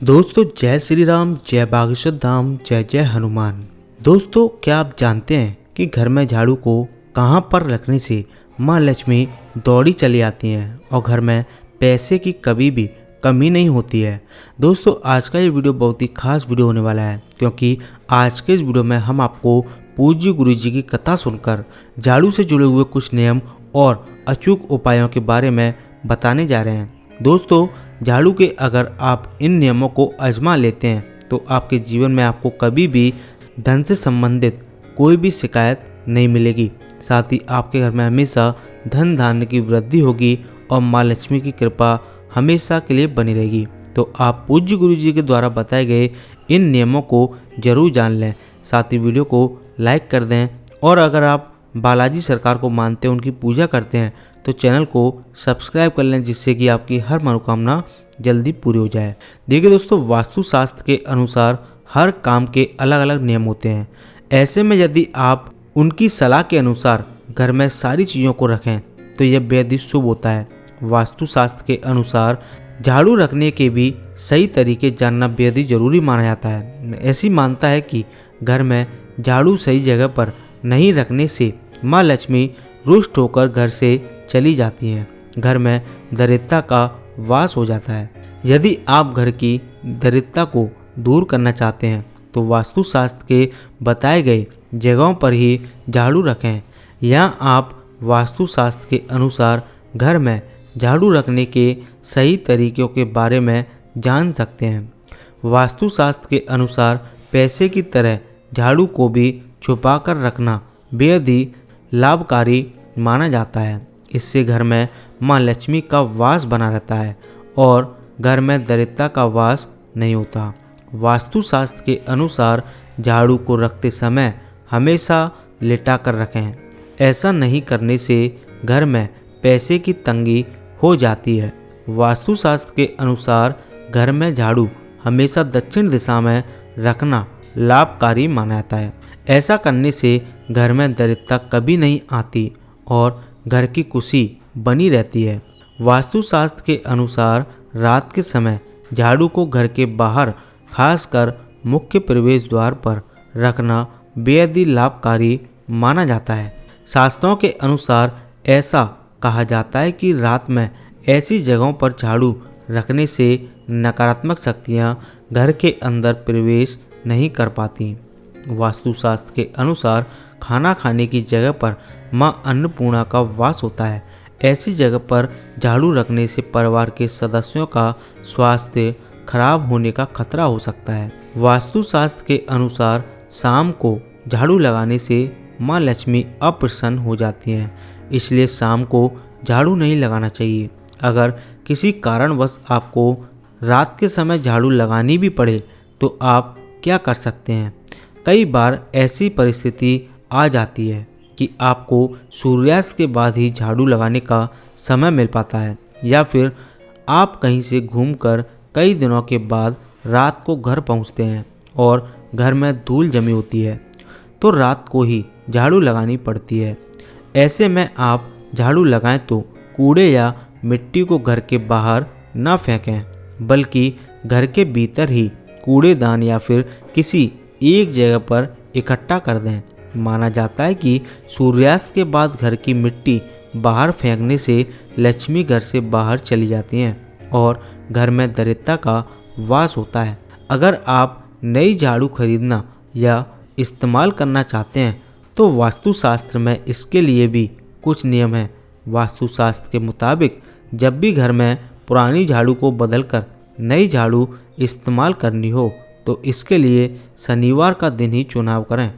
दोस्तों जय श्री राम, जय बागेश्वर धाम, जय जय हनुमान। दोस्तों क्या आप जानते हैं कि घर में झाड़ू को कहां पर रखने से मां लक्ष्मी दौड़ी चली आती हैं और घर में पैसे की कभी भी कमी नहीं होती है। दोस्तों आज का ये वीडियो बहुत ही खास वीडियो होने वाला है, क्योंकि आज के इस वीडियो में हम आपको पूज्य गुरु जी की कथा सुनकर झाड़ू से जुड़े हुए कुछ नियम और अचूक उपायों के बारे में बताने जा रहे हैं। दोस्तों झाड़ू के अगर आप इन नियमों को आजमा लेते हैं तो आपके जीवन में आपको कभी भी धन से संबंधित कोई भी शिकायत नहीं मिलेगी। साथ ही आपके घर में हमेशा धन धान्य की वृद्धि होगी और माँ लक्ष्मी की कृपा हमेशा के लिए बनी रहेगी। तो आप पूज्य गुरु जी के द्वारा बताए गए इन नियमों को जरूर जान लें। साथ ही वीडियो को लाइक कर दें और अगर आप बालाजी सरकार को मानते हैं, उनकी पूजा करते हैं, तो चैनल को सब्सक्राइब कर लें, जिससे कि आपकी हर मनोकामना जल्दी पूरी हो जाए। देखिए दोस्तों, वास्तुशास्त्र के अनुसार हर काम के अलग अलग नियम होते हैं। ऐसे में यदि आप उनकी सलाह के अनुसार घर में सारी चीज़ों को रखें तो यह बेहद ही शुभ होता है। वास्तुशास्त्र के अनुसार झाड़ू रखने के भी सही तरीके जानना बेहद ही जरूरी माना जाता है। ऐसी मानता है कि घर में झाड़ू सही जगह पर नहीं रखने से माँ लक्ष्मी रुष्ट होकर घर से चली जाती हैं। घर में दरिद्रता का वास हो जाता है। यदि आप घर की दरिद्रता को दूर करना चाहते हैं तो वास्तुशास्त्र के बताए गए जगहों पर ही झाड़ू रखें। यहाँ आप वास्तुशास्त्र के अनुसार घर में झाड़ू रखने के सही तरीकों के बारे में जान सकते हैं। वास्तुशास्त्र के अनुसार पैसे की तरह झाड़ू को भी छुपा कर रखना बेहद ही लाभकारी माना जाता है। इससे घर में माँ लक्ष्मी का वास बना रहता है और घर में दरिद्रता का वास नहीं होता। वास्तुशास्त्र के अनुसार झाड़ू को रखते समय हमेशा लिटा कर रखें। ऐसा नहीं करने से घर में पैसे की तंगी हो जाती है। वास्तुशास्त्र के अनुसार घर में झाड़ू हमेशा दक्षिण दिशा में रखना लाभकारी माना जाता है। ऐसा करने से घर में दरिद्रता कभी नहीं आती और घर की खुशी बनी रहती है। वास्तुशास्त्र के अनुसार रात के समय झाड़ू को घर के बाहर, खासकर मुख्य प्रवेश द्वार पर रखना बेहद ही लाभकारी माना जाता है। शास्त्रों के अनुसार ऐसा कहा जाता है कि रात में ऐसी जगहों पर झाड़ू रखने से नकारात्मक शक्तियाँ घर के अंदर प्रवेश नहीं कर पाती। वास्तुशास्त्र के अनुसार खाना खाने की जगह पर मां अन्नपूर्णा का वास होता है। ऐसी जगह पर झाड़ू रखने से परिवार के सदस्यों का स्वास्थ्य खराब होने का खतरा हो सकता है। वास्तुशास्त्र के अनुसार शाम को झाड़ू लगाने से मां लक्ष्मी अप्रसन्न हो जाती हैं, इसलिए शाम को झाड़ू नहीं लगाना चाहिए। अगर किसी कारणवश आपको रात के समय झाड़ू लगानी भी पड़े तो आप क्या कर सकते हैं? कई बार ऐसी परिस्थिति आ जाती है कि आपको सूर्यास्त के बाद ही झाड़ू लगाने का समय मिल पाता है, या फिर आप कहीं से घूमकर कई दिनों के बाद रात को घर पहुंचते हैं और घर में धूल जमी होती है, तो रात को ही झाड़ू लगानी पड़ती है। ऐसे में आप झाड़ू लगाएं तो कूड़े या मिट्टी को घर के बाहर न फेंकें, बल्कि घर के भीतर ही कूड़ेदान या फिर किसी एक जगह पर इकट्ठा कर दें। माना जाता है कि सूर्यास्त के बाद घर की मिट्टी बाहर फेंकने से लक्ष्मी घर से बाहर चली जाती हैं और घर में दरिद्रता का वास होता है। अगर आप नई झाड़ू खरीदना या इस्तेमाल करना चाहते हैं तो वास्तुशास्त्र में इसके लिए भी कुछ नियम हैं। वास्तुशास्त्र के मुताबिक जब भी घर में पुरानी झाड़ू को बदलकर नई झाड़ू इस्तेमाल करनी हो तो इसके लिए शनिवार का दिन ही चुनाव करें।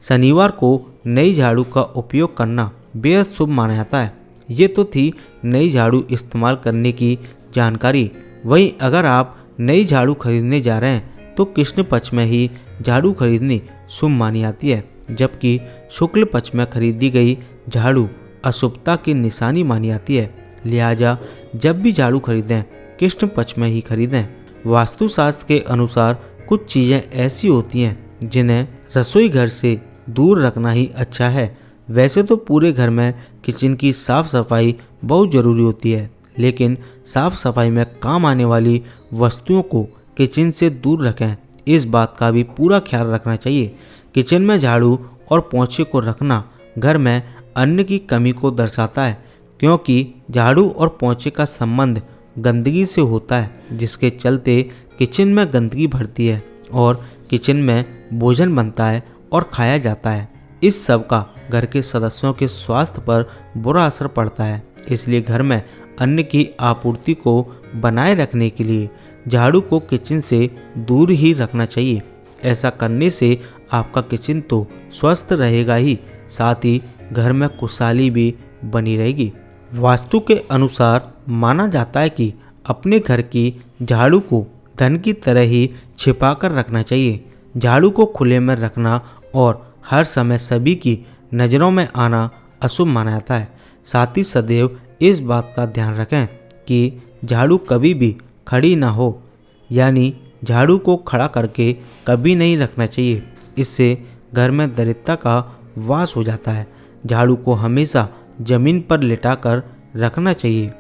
शनिवार को नई झाड़ू का उपयोग करना बेहद शुभ माना जाता है। ये तो थी नई झाड़ू इस्तेमाल करने की जानकारी। वहीं अगर आप नई झाड़ू खरीदने जा रहे हैं तो कृष्ण पक्ष में ही झाड़ू खरीदनी शुभ मानी जाती है, जबकि शुक्ल पक्ष में खरीदी गई झाड़ू अशुभता की निशानी मानी जाती है। लिहाजा जब भी झाड़ू खरीदें कृष्ण पक्ष में ही खरीदें। वास्तुशास्त्र के अनुसार कुछ चीज़ें ऐसी होती हैं जिन्हें रसोई घर से दूर रखना ही अच्छा है। वैसे तो पूरे घर में किचन की साफ़ सफाई बहुत ज़रूरी होती है, लेकिन साफ़ सफाई में काम आने वाली वस्तुओं को किचन से दूर रखें, इस बात का भी पूरा ख्याल रखना चाहिए। किचन में झाड़ू और पोंछे को रखना घर में अन्न की कमी को दर्शाता है, क्योंकि झाड़ू और पोंछे का संबंध गंदगी से होता है, जिसके चलते किचन में गंदगी भरती है और किचन में भोजन बनता है और खाया जाता है। इस सब का घर के सदस्यों के स्वास्थ्य पर बुरा असर पड़ता है। इसलिए घर में अन्न की आपूर्ति को बनाए रखने के लिए झाड़ू को किचन से दूर ही रखना चाहिए। ऐसा करने से आपका किचन तो स्वस्थ रहेगा ही, साथ ही घर में खुशहाली भी बनी रहेगी। वास्तु के अनुसार माना जाता है कि अपने घर की झाड़ू को धन की तरह ही छिपा कर रखना चाहिए। झाड़ू को खुले में रखना और हर समय सभी की नज़रों में आना अशुभ माना जाता है। साथ ही सदैव इस बात का ध्यान रखें कि झाड़ू कभी भी खड़ी ना हो, यानी झाड़ू को खड़ा करके कभी नहीं रखना चाहिए। इससे घर में दरिद्रता का वास हो जाता है। झाड़ू को हमेशा जमीन पर लिटाकर रखना चाहिए।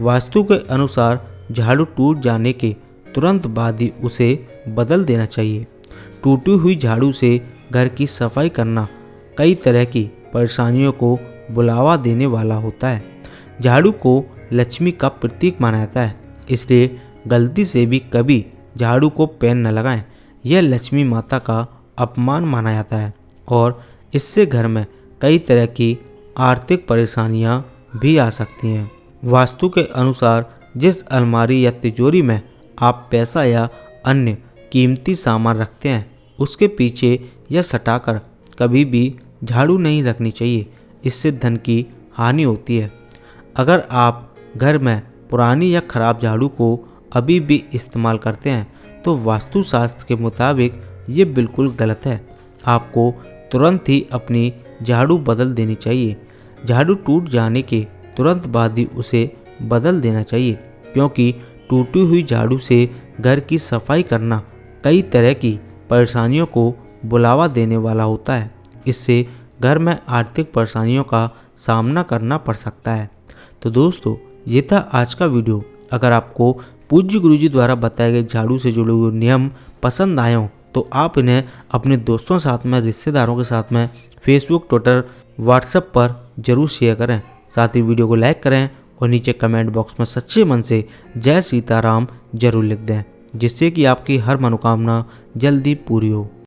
वास्तु के अनुसार झाड़ू टूट जाने के तुरंत बाद ही उसे बदल देना चाहिए। टूटी हुई झाड़ू से घर की सफाई करना कई तरह की परेशानियों को बुलावा देने वाला होता है। झाड़ू को लक्ष्मी का प्रतीक माना जाता है, इसलिए गलती से भी कभी झाड़ू को पैर न लगाएं। यह लक्ष्मी माता का अपमान माना जाता है और इससे घर में कई तरह की आर्थिक परेशानियां भी आ सकती हैं। वास्तु के अनुसार जिस अलमारी या तिजोरी में आप पैसा या अन्य कीमती सामान रखते हैं, उसके पीछे या सटाकर कभी भी झाड़ू नहीं रखनी चाहिए। इससे धन की हानि होती है। अगर आप घर में पुरानी या खराब झाड़ू को अभी भी इस्तेमाल करते हैं तो वास्तुशास्त्र के मुताबिक ये बिल्कुल गलत है। आपको तुरंत ही अपनी झाड़ू बदल देनी चाहिए। झाड़ू टूट जाने के तुरंत बाद ही उसे बदल देना चाहिए, क्योंकि टूटी हुई झाड़ू से घर की सफाई करना कई तरह की परेशानियों को बुलावा देने वाला होता है। इससे घर में आर्थिक परेशानियों का सामना करना पड़ सकता है। तो दोस्तों, ये था आज का वीडियो। अगर आपको पूज्य गुरुजी द्वारा बताए गए झाड़ू से जुड़े हुए नियम पसंद आए हों तो आप इन्हें अपने दोस्तों साथ में, रिश्तेदारों के साथ में फेसबुक, ट्विटर, व्हाट्सएप पर जरूर शेयर करें। साथ ही वीडियो को लाइक करें और नीचे कमेंट बॉक्स में सच्चे मन से जय सीताराम जरूर लिख दें, जिससे कि आपकी हर मनोकामना जल्दी पूरी हो।